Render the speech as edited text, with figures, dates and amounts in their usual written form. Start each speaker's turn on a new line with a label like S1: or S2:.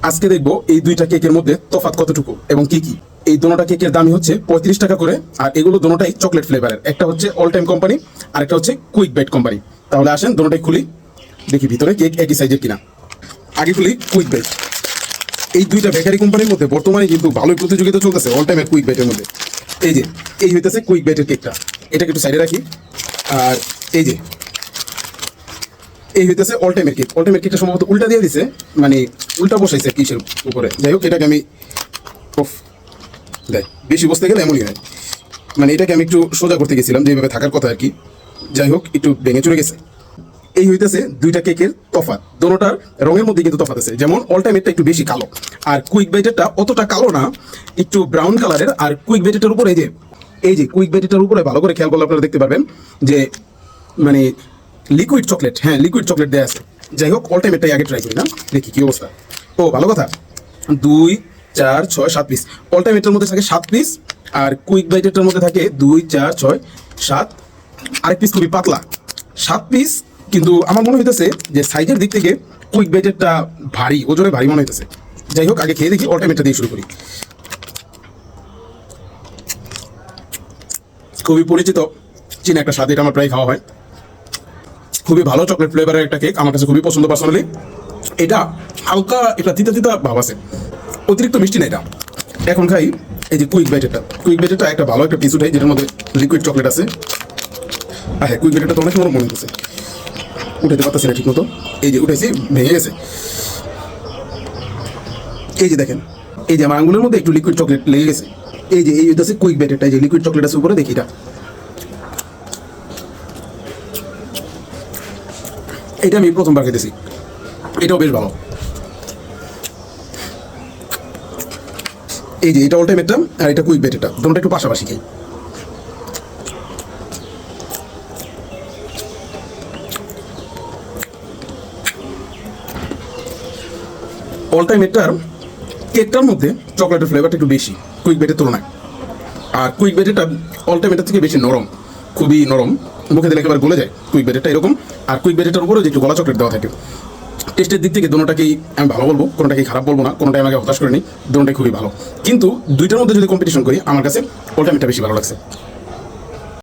S1: আজকে দেখবো এই দুইটা কেকের মধ্যে তফাৎ কতটুকু এবং কি কি। এই দোনোটা কেকের দামই হচ্ছে 35 টাকা করে, আর এগুলো দোনোটাই চকলেট ফ্লেভারের। একটা হচ্ছে অল টাইম কোম্পানি আর একটা হচ্ছে কুইক বাইট কোম্পানি। তাহলে আসেন দোনোটাই খুলি, দেখি ভিতরে কেক একই সাইজের কিনা। আগে খুলি কুইক বাইট। এই দুইটা বেকারি কোম্পানির মধ্যে বর্তমানে কিন্তু ভালোই প্রতিযোগিতা চলতেছে অল টাইম আর কুইক বাইটের মধ্যে। এই যে এই হইতেছে কুইক বাইটের কেকটা, এটাকে একটু সাইডে রাখি। আর এই যে এই হইতেছে অল টাইমের কেক। অল টাইমের কেকটা সম্ভবত উল্টা দিয়ে দিছে, মানে উল্টা বসাইছে কিসের উপরে। যাই হোক, এটাকে আমি দেখ বেশি বসতে গেলে এমনই হয়, মানে এটাকে আমি একটু সোজা করতে গেছিলাম যেভাবে থাকার কথা আর কি। যাই হোক, একটু ভেঙে চলে গেছে। এই হইতেছে দুইটা কেকের তফাৎ। দোনোটার রঙের মধ্যে কিন্তু তফাৎ আছে। যেমন অল টাইমেরটা একটু বেশি কালো, আর কুইক বাইটেরটা অতটা কালো না, একটু ব্রাউন কালারের। আর কুইক বাইটেরটার উপরে এই যে কুইক বাইটেরটার উপরে ভালো করে খেয়াল করলে আপনারা দেখতে পারবেন যে মানে লিকুইড চকলেট, হ্যাঁ লিকুইড চকলেট দেওয়া আছে। যাই হোক, অল টাইমেরটাই আগে ট্রাই করি না, দেখি কি অবস্থা। ও ভালো কথা, 2 4 6 7 পিস। অল টাইমেরটার মধ্যে থাকে 7 পিস, আর কুইক বাইটেরটার মধ্যে থাকে 2 4 6 7। আরেক পিস খুবই পাতলা, 7 পিস। কিন্তু আমার মনে হইতেছে যে সাইজের দিক থেকে কুইক বাইটেরটা ভারী, ওজনে ভারী মনে হইতেছে। যাই হোক, আগে খেয়ে দেখি, অল টাইমেরটা দিয়ে শুরু করি। খুবই পরিচিত চীনা একটা স্বাদ, এটা আমার প্রায় খাওয়া হয়। খুবই ভালো চকলেট ফ্লেভারের একটা কেক, আমার কাছে খুবই পছন্দ পার্সোনালি। এটা হালকা একটা তিতা তিতা ভাব আছে, অতিরিক্ত মিষ্টি না এটা। এখন খাই এই যে কুইক বাইটেরটা। কুইক বাইটেরটা একটা ভালো একটা পিস উঠাই, যেটার মধ্যে লিকুইড চকলেট আছে। হ্যাঁ, কুইক বাইটেরটা তো অনেক নরম মনে হচ্ছে, উঠাইতে পারতেছি না ঠিক মতো। এই যে উঠাইছি, ভেঙে গেছে। এই যে দেখেন, এই যে আমার আঙ্গুলের মধ্যে একটু লিকুইড চকলেট লেগে গেছে। এই যে এই হচ্ছে কুইক বাইটেরটা, এই যে লিকুইড চকলেট আছে উপরে, দেখি এটা। এটা আমি প্রথমবার খেতেছি, এটাও বেশ ভালো। এই যে এটা অল টাইম একটা, আর এটা কুইক বাইট এটা, দুটোটা একটু পাশাপাশি খাই। অল টাইম এটার কেকটার মধ্যে চকলেটের ফ্লেভারটা একটু বেশি কুইক বাইটের তুলনায়। আর কুইক বাইটেরটা অল টাইম এটার থেকে বেশি নরম, খুবই নরম, মুখে দিলে একেবারে গলে যায় কুইক বাইটেরটা এরকম। আর কুইক বাইটেরটার উপরে যে একটু গলা চকলেট দেওয়া থাকে। টেস্টের দিক থেকে দুটোটাকেই আমি ভালো বলবো, কোনোটাকেই খারাপ বলবো না, কোনোটাই আমাকে হতাশ করেনি, দুটোটাই খুবই ভালো। কিন্তু দুইটার মধ্যে যদি কম্পিটিশন করি, আমার কাছে অল টাইম এটা বেশি ভালো লাগছে।